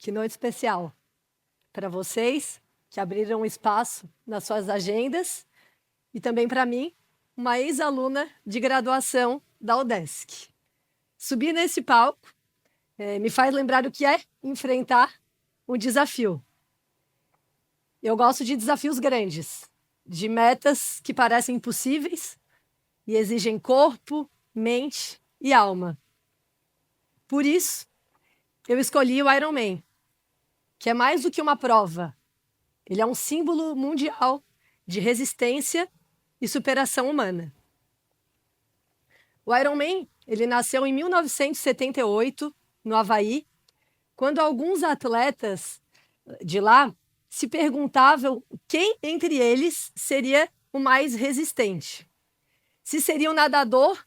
Que noite especial para vocês que abriram um espaço nas suas agendas e também para mim, uma ex-aluna de graduação da UDESC. Subir nesse palco me faz lembrar o que é enfrentar um desafio. Eu gosto de desafios grandes, de metas que parecem impossíveis e exigem corpo, mente e alma. Por isso, eu escolhi o Ironman, que é mais do que uma prova. Ele é um símbolo mundial de resistência e superação humana. O Ironman, ele nasceu em 1978, no Havaí, quando alguns atletas de lá se perguntavam quem entre eles seria o mais resistente. Se seria o nadador,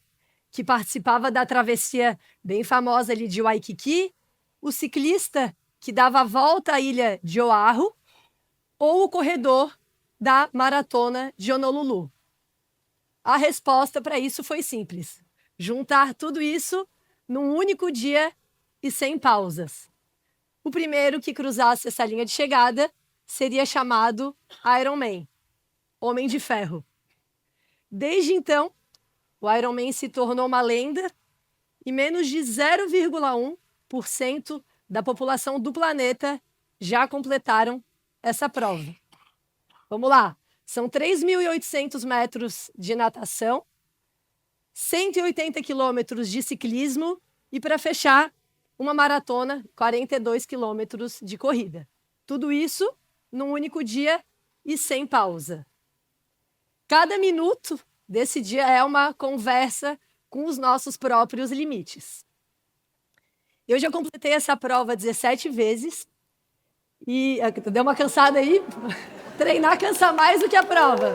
que participava da travessia bem famosa ali de Waikiki, o ciclista, que dava a volta à ilha de Oahu, ou o corredor da maratona de Honolulu. A resposta para isso foi simples: juntar tudo isso num único dia e sem pausas. O primeiro que cruzasse essa linha de chegada seria chamado Ironman, Homem de Ferro. Desde então, o Ironman se tornou uma lenda e menos de 0,1% da população do planeta já completaram essa prova. Vamos lá, são 3.800 metros de natação, 180 quilômetros de ciclismo e, para fechar, uma maratona, 42 quilômetros de corrida. Tudo isso num único dia e sem pausa. Cada minuto desse dia é uma conversa com os nossos próprios limites. Eu já completei essa prova 17 vezes e deu uma cansada aí. Treinar cansa mais do que a prova.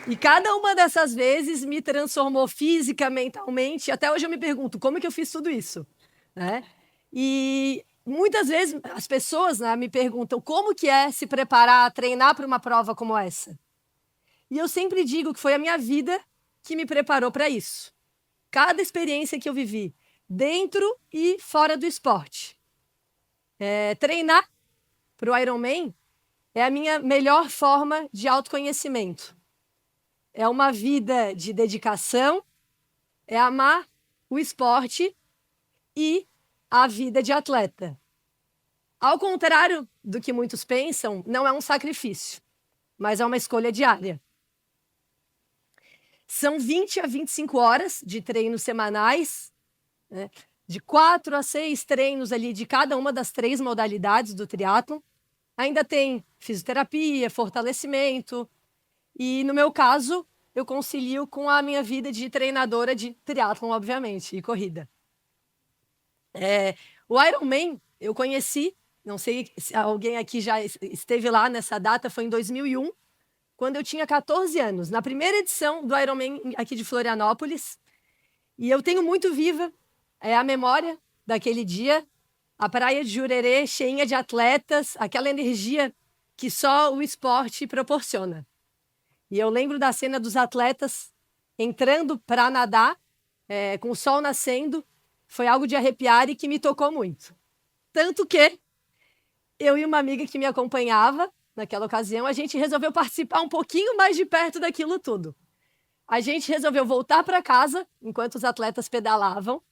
E cada uma dessas vezes me transformou física, mentalmente. Até hoje eu me pergunto, como é que eu fiz tudo isso? Né? E muitas vezes as pessoas, né, me perguntam como que é se preparar, treinar para uma prova como essa. E eu sempre digo que foi a minha vida que me preparou para isso. Cada experiência que eu vivi, dentro e fora do esporte. Treinar para o Ironman é a minha melhor forma de autoconhecimento. É uma vida de dedicação, é amar o esporte e a vida de atleta. Ao contrário do que muitos pensam, não é um sacrifício, mas é uma escolha diária. São 20 a 25 horas de treinos semanais, né? De 4 a 6 treinos ali de cada uma das 3 modalidades do triatlon. Ainda tem fisioterapia, fortalecimento. E, no meu caso, eu concilio com a minha vida de treinadora de triatlon, obviamente, e corrida. O Ironman eu conheci, não sei se alguém aqui já esteve lá nessa data, foi em 2001, quando eu tinha 14 anos, na primeira edição do Ironman aqui de Florianópolis. E eu tenho muito viva a memória daquele dia, a praia de Jurerê cheinha de atletas, aquela energia que só o esporte proporciona. E eu lembro da cena dos atletas entrando para nadar, com o sol nascendo, foi algo de arrepiar e que me tocou muito. Tanto que eu e uma amiga que me acompanhava naquela ocasião, a gente resolveu participar um pouquinho mais de perto daquilo tudo. A gente resolveu voltar para casa enquanto os atletas pedalavam.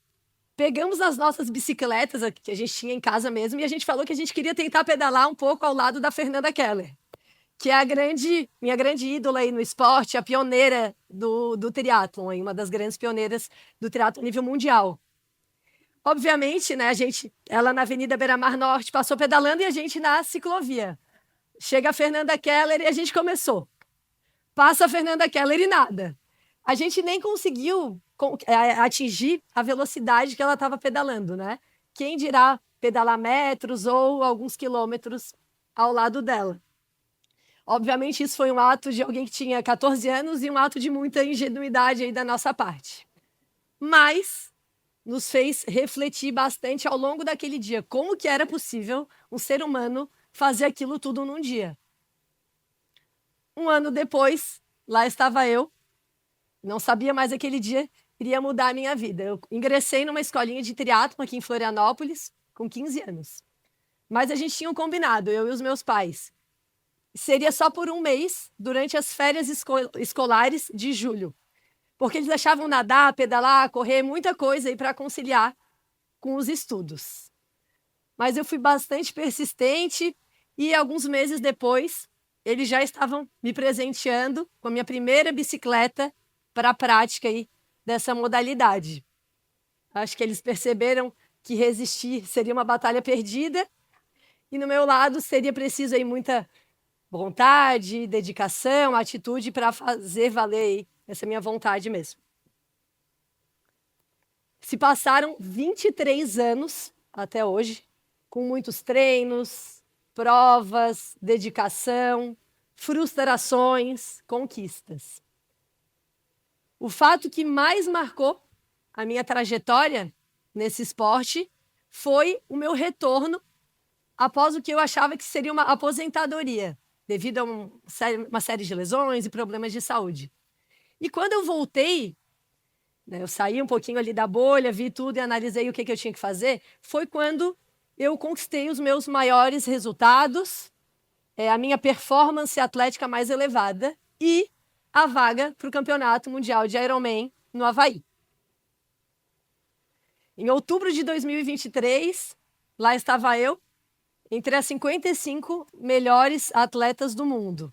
Pegamos as nossas bicicletas que a gente tinha em casa mesmo e a gente falou que a gente queria tentar pedalar um pouco ao lado da Fernanda Keller, que é minha grande ídola aí no esporte, a pioneira do triatlon, uma das grandes pioneiras do triatlon a nível mundial. Obviamente, né, ela na Avenida Beira-Mar Norte passou pedalando e a gente na ciclovia. Chega a Fernanda Keller e a gente começou. Passa a Fernanda Keller e nada. A gente nem conseguiu atingir a velocidade que ela estava pedalando, né? Quem dirá pedalar metros ou alguns quilômetros ao lado dela. Obviamente, isso foi um ato de alguém que tinha 14 anos e um ato de muita ingenuidade aí da nossa parte. Mas nos fez refletir bastante ao longo daquele dia como que era possível um ser humano fazer aquilo tudo num dia. Um ano depois, lá estava eu, Não sabia mais aquele dia iria mudar a minha vida. Eu ingressei numa escolinha de triatlo aqui em Florianópolis com 15 anos. Mas a gente tinha um combinado, eu e os meus pais. Seria só por um mês, durante as férias escolares de julho. Porque eles achavam nadar, pedalar, correr, muita coisa aí para conciliar com os estudos. Mas eu fui bastante persistente e alguns meses depois, eles já estavam me presenteando com a minha primeira bicicleta para a prática aí dessa modalidade. Acho que eles perceberam que resistir seria uma batalha perdida e no meu lado seria preciso aí muita vontade, dedicação, atitude para fazer valer aí essa minha vontade mesmo. Se passaram 23 anos até hoje, com muitos treinos, provas, dedicação, frustrações, conquistas. O fato que mais marcou a minha trajetória nesse esporte foi o meu retorno após o que eu achava que seria uma aposentadoria, devido a uma série de lesões e problemas de saúde. E quando eu voltei, né, eu saí um pouquinho ali da bolha, vi tudo e analisei o que eu tinha que fazer, foi quando eu conquistei os meus maiores resultados, a minha performance atlética mais elevada e a vaga para o Campeonato Mundial de Ironman no Havaí. Em outubro de 2023, lá estava eu, entre as 55 melhores atletas do mundo.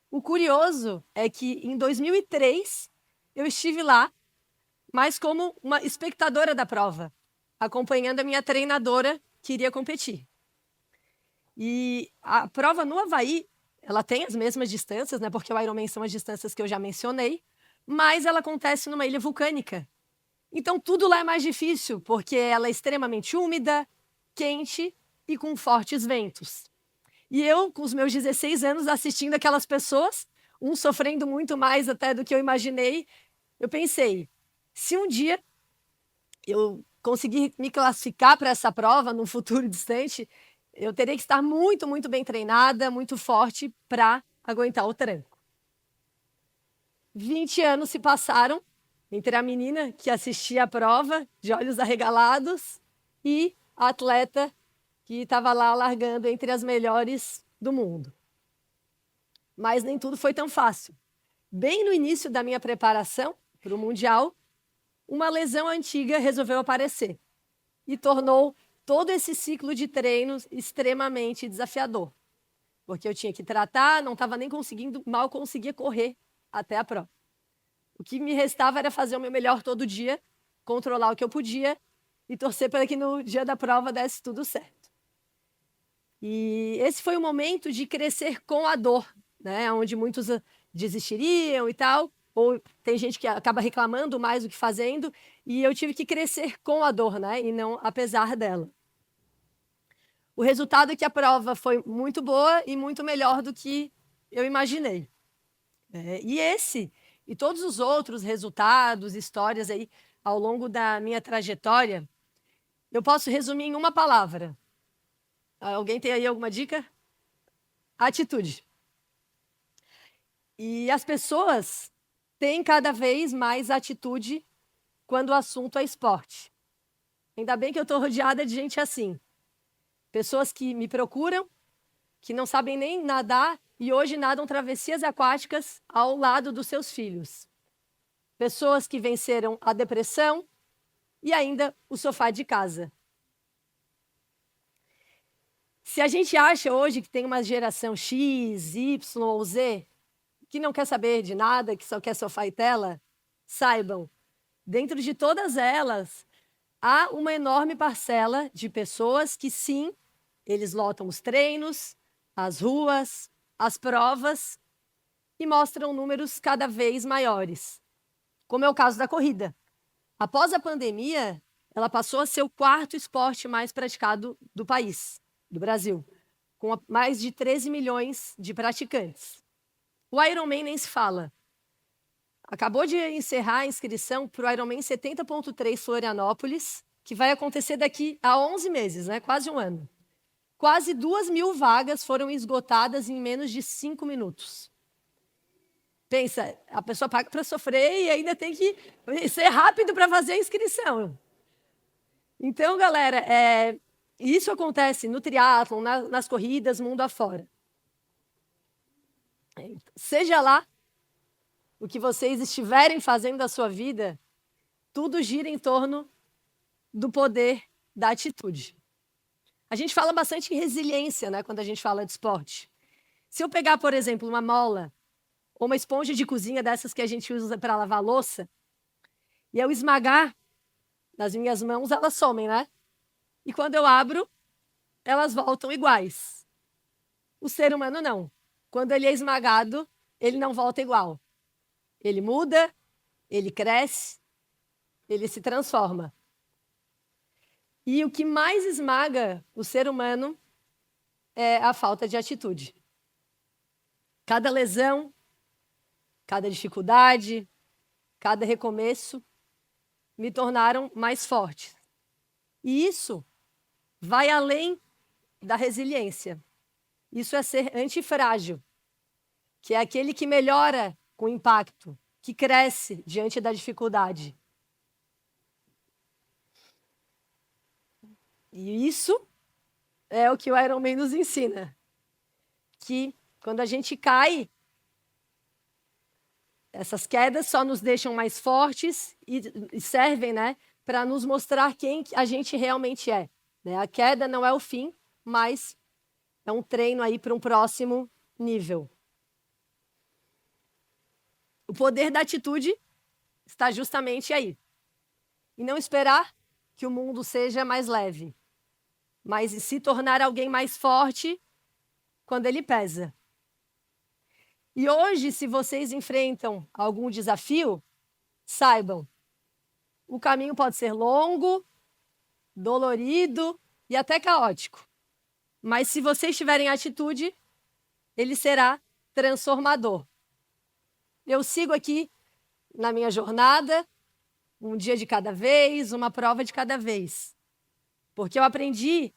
O curioso é que em 2003 eu estive lá, mas como uma espectadora da prova, acompanhando a minha treinadora que iria competir. E a prova no Havaí, ela tem as mesmas distâncias, né? Porque o Ironman são as distâncias que eu já mencionei, mas ela acontece numa ilha vulcânica. Então tudo lá é mais difícil, porque ela é extremamente úmida, quente e com fortes ventos. E eu, com os meus 16 anos, assistindo aquelas pessoas, uns sofrendo muito mais até do que eu imaginei, eu pensei, se um dia eu conseguir me classificar para essa prova num futuro distante, eu teria que estar muito, muito bem treinada, muito forte para aguentar o tranco. 20 anos se passaram entre a menina que assistia a prova, de olhos arregalados, e a atleta que estava lá largando entre as melhores do mundo. Mas nem tudo foi tão fácil. Bem no início da minha preparação para o Mundial, uma lesão antiga resolveu aparecer e tornou todo esse ciclo de treinos extremamente desafiador. Porque eu tinha que tratar, não estava nem conseguindo, mal conseguia correr até a prova. O que me restava era fazer o meu melhor todo dia, controlar o que eu podia e torcer para que no dia da prova desse tudo certo. E esse foi o momento de crescer com a dor, né? Onde muitos desistiriam e tal, ou tem gente que acaba reclamando mais do que fazendo, e eu tive que crescer com a dor, né? E não apesar dela. O resultado é que a prova foi muito boa e muito melhor do que eu imaginei. E esse e todos os outros resultados, histórias aí ao longo da minha trajetória, eu posso resumir em uma palavra. Alguém tem aí alguma dica? Atitude. E as pessoas têm cada vez mais atitude quando o assunto é esporte. Ainda bem que eu estou rodeada de gente assim. Pessoas que me procuram, que não sabem nem nadar e hoje nadam travessias aquáticas ao lado dos seus filhos. Pessoas que venceram a depressão e ainda o sofá de casa. Se a gente acha hoje que tem uma geração X, Y ou Z, que não quer saber de nada, que só quer sofá e tela, saibam, dentro de todas elas, há uma enorme parcela de pessoas que sim, eles lotam os treinos, as ruas, as provas e mostram números cada vez maiores, como é o caso da corrida. Após a pandemia, ela passou a ser o quarto esporte mais praticado do país, do Brasil, com mais de 13 milhões de praticantes. O Ironman nem se fala. Acabou de encerrar a inscrição para o Ironman 70.3 Florianópolis, que vai acontecer daqui a 11 meses, né? Quase um ano. Quase 2.000 vagas foram esgotadas em menos de 5 minutos. Pensa, a pessoa paga para sofrer e ainda tem que ser rápido para fazer a inscrição. Então, galera, isso acontece no triatlon, nas corridas, mundo afora. Seja lá o que vocês estiverem fazendo da sua vida, tudo gira em torno do poder da atitude. A gente fala bastante em resiliência, né, quando a gente fala de esporte. Se eu pegar, por exemplo, uma mola ou uma esponja de cozinha dessas que a gente usa para lavar louça, e eu esmagar nas minhas mãos, elas somem, né? E quando eu abro, elas voltam iguais. O ser humano não. Quando ele é esmagado, ele não volta igual. Ele muda, ele cresce, ele se transforma. E o que mais esmaga o ser humano é a falta de atitude. Cada lesão, cada dificuldade, cada recomeço me tornaram mais forte. E isso vai além da resiliência. Isso é ser antifrágil, que é aquele que melhora com o impacto, que cresce diante da dificuldade. E isso é o que o Ironman nos ensina. Que quando a gente cai, essas quedas só nos deixam mais fortes e servem, né, para nos mostrar quem a gente realmente é. Né? A queda não é o fim, mas é um treino aí para um próximo nível. O poder da atitude está justamente aí. E não esperar que o mundo seja mais leve, mas se tornar alguém mais forte quando ele pesa. E hoje, se vocês enfrentam algum desafio, saibam, o caminho pode ser longo, dolorido e até caótico. Mas se vocês tiverem atitude, ele será transformador. Eu sigo aqui na minha jornada, um dia de cada vez, uma prova de cada vez. Porque eu aprendi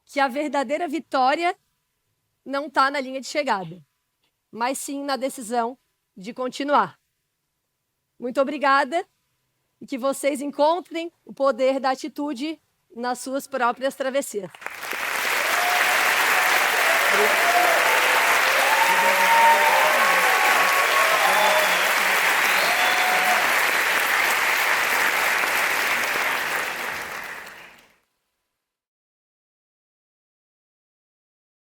que a verdadeira vitória não está na linha de chegada, mas sim na decisão de continuar. Muito obrigada e que vocês encontrem o poder da atitude nas suas próprias travessias. Obrigada.